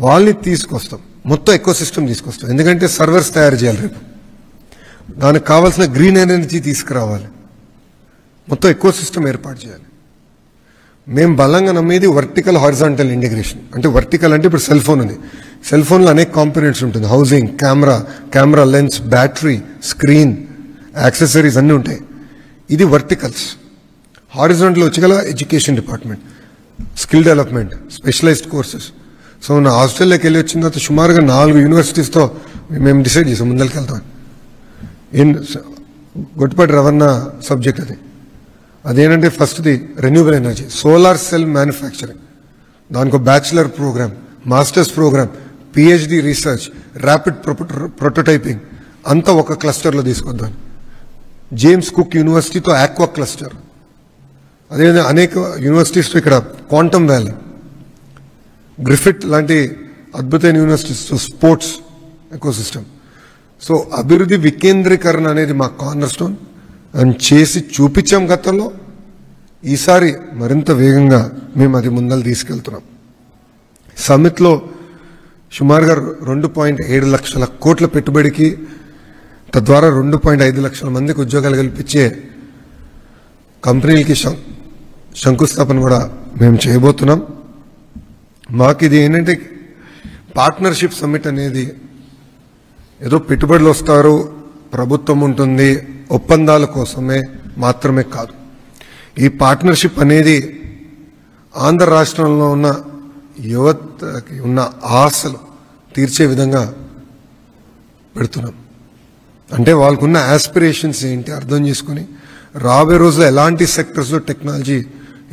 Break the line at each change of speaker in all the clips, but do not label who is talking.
వాళ్ళని తీసుకొస్తాం, మొత్తం ఎకో సిస్టమ్ తీసుకొస్తాం. ఎందుకంటే సర్వర్స్ తయారు చేయాలి, రేపు దానికి కావాల్సిన గ్రీన్ ఎనర్జీ తీసుకురావాలి, మొత్తం ఎకో సిస్టమ్ ఏర్పాటు చేయాలి. మేము బలంగా నమ్మేది వర్టికల్ హారిజాంటల్ ఇంటిగ్రేషన్. అంటే వర్టికల్ అంటే ఇప్పుడు సెల్ ఫోన్ ఉంది, సెల్ ఫోన్లో అనేక కాంపోనెంట్స్ ఉంటుంది, housing, camera lens, battery, screen, accessories అన్నీ ఉంటాయి. ఇది వర్టికల్స్. హారిజాంటల్ వచ్చి education department, skill development, specialised courses. So నా హాస్టల్లోకి వెళ్ళి వచ్చిన తర్వాత సుమారుగా 4 యూనివర్సిటీస్తో మేము డిసైడ్ చేసాం ముందరికి వెళ్తాం. గొట్టిపాటి రవణ సబ్జెక్ట్ అదేంటంటే ఫస్ట్ది renewable energy, solar cell manufacturing, దానికి bachelor programme, masters programme, PhD research, rapid prototyping అంతా ఒక క్లస్టర్లో తీసుకొద్దాం. జేమ్స్ కుక్ యూనివర్సిటీతో ఆక్వా క్లస్టర్, అదేవిధంగా అనేక యూనివర్సిటీస్తో ఇక్కడ క్వాంటమ్ వ్యాలీ, గ్రిఫిట్ లాంటి అద్భుతమైన యూనివర్సిటీస్తో స్పోర్ట్స్ ఎకోసిస్టమ్. సో అభివృద్ధి వికేంద్రీకరణ అనేది మా కార్నర్ స్టోన్ అని చేసి చూపించాం గతంలో. ఈసారి మరింత వేగంగా మేము అది ముందలు తీసుకెళ్తున్నాం. సమ్మిట్లో సుమారుగా 2.7 లక్షల కోట్ల పెట్టుబడికి, తద్వారా 2.5 లక్షల మందికి ఉద్యోగాలు కల్పించే కంపెనీలకి శంకుస్థాపన కూడా మేము చేయబోతున్నాం. మాకు ఇది ఏంటంటే పార్ట్నర్షిప్ సమ్మిట్ అనేది ఏదో పెట్టుబడులు వస్తారు, ప్రభుత్వం ఉంటుంది, ఒప్పందాల కోసమే మాత్రమే కాదు. ఈ పార్ట్నర్షిప్ అనేది ఆంధ్ర రాష్ట్రంలో ఉన్న యువతకి ఉన్న ఆశలు తీర్చే విధంగా పెడుతున్నాం. అంటే వాళ్ళకున్న ఆస్పిరేషన్స్ ఏంటి అర్థం చేసుకుని రాబోయే రోజుల్లో ఎలాంటి సెక్టర్స్లో టెక్నాలజీ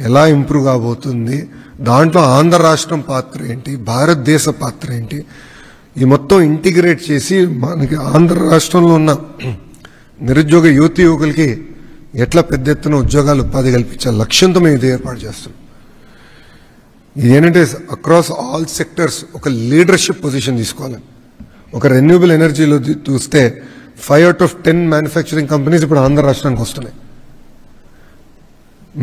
ఎలా ఇంప్రూవ్ కాబోతుంది, దాంట్లో ఆంధ్ర రాష్ట్రం పాత్ర ఏంటి, భారతదేశ పాత్ర ఏంటి, ఈ మొత్తం ఇంటిగ్రేట్ చేసి మనకి ఆంధ్ర రాష్ట్రంలో ఉన్న నిరుద్యోగ యువకులకి ఎట్లా పెద్ద ఎత్తున ఉద్యోగాలు ఉపాధి కల్పించే లక్ష్యంతో మేము ఇది ఏర్పాటు చేస్తున్నాం. ఇది ఏంటంటే అక్రాస్ ఆల్ సెక్టర్స్ ఒక లీడర్షిప్ పొజిషన్ తీసుకోవాలి. ఒక రెన్యూబుల్ ఎనర్జీలో చూస్తే 5 out of 10 మ్యానుఫ్యాక్చరింగ్ కంపెనీస్ ఇప్పుడు ఆంధ్ర రాష్ట్రానికి వస్తున్నాయి.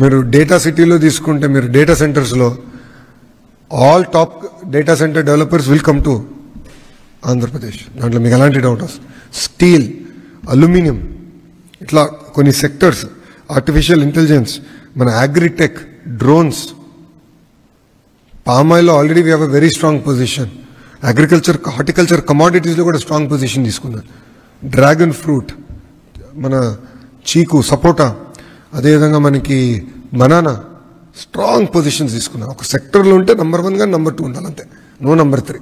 మీరు డేటా సిటీలో తీసుకుంటే, మీరు డేటా సెంటర్స్లో all top data centre developers will come to Andhra Pradesh. దాంట్లో మీకు ఎలాంటి డౌట్ వస్తుంది. స్టీల్, అల్యూమినియం, ఇట్లా కొన్ని సెక్టర్స్, ఆర్టిఫిషియల్ ఇంటెలిజెన్స్, మన అగ్రిటెక్, డ్రోన్స్, పామాయిల్లో already we have a very strong position. Agriculture, horticulture, కమాడిటీస్లో కూడా స్ట్రాంగ్ పొజిషన్ తీసుకున్నారు. డ్రాగన్ ఫ్రూట్, మన చీకు, సపోటా, అదేవిధంగా మనకి బనానా, స్ట్రాంగ్ పొజిషన్స్ తీసుకున్నాం. ఒక సెక్టర్లో ఉంటే నెంబర్ 1 కానీ నెంబర్ 2 ఉండాలి, అంతే, నో నెంబర్ 3.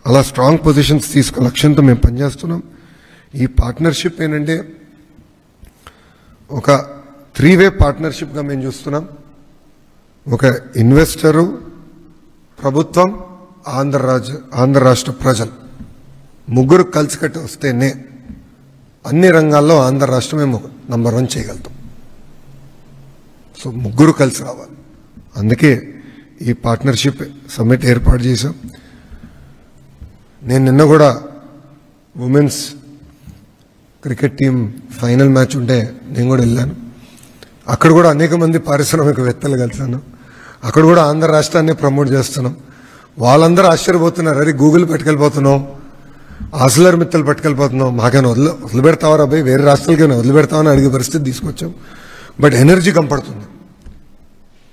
అలా స్ట్రాంగ్ పొజిషన్స్ తీసుకున్న లక్ష్యంతో మేము పనిచేస్తున్నాం. ఈ పార్ట్నర్షిప్ ఏంటంటే ఒక 3-way పార్ట్నర్షిప్గా మేము చూస్తున్నాం. ఒక ఇన్వెస్టరు, ప్రభుత్వం, ఆంధ్ర రాష్ట్ర ప్రజలు ముగ్గురు కలిసికట్టి వస్తేనే అన్ని రంగాల్లో ఆంధ్ర రాష్ట్రం మేము నెంబర్ 1 చేయగలుగుతాం. సో ముగ్గురు కలిసి రావాలి. అందుకే ఈ పార్ట్నర్షిప్ సమ్మిట్ ఏర్పాటు చేశాం. నేను నిన్న కూడా women's cricket team final match ఉంటే నేను కూడా వెళ్ళాను. అక్కడ కూడా అనేక మంది పారిశ్రామికవేత్తలు కలిసాను. అక్కడ కూడా ఆంధ్ర రాష్ట్రాన్ని ప్రమోట్ చేస్తున్నాం. వాళ్ళందరూ ఆశ్చర్యపోతున్నారు, అరే గూగుల్ పట్టుకెళ్ళిపోతున్నాం, ఆర్సిలర్ మిత్తల్ పట్టుకెళ్ళిపోతున్నాం, మాకైనా వదిలిపెడతావరా అబ్బాయి, వేరే రాష్ట్రాలకైనా వదిలిపెడతామని అడిగే పరిస్థితి తీసుకొచ్చాం. But energy కంపడుతుంది.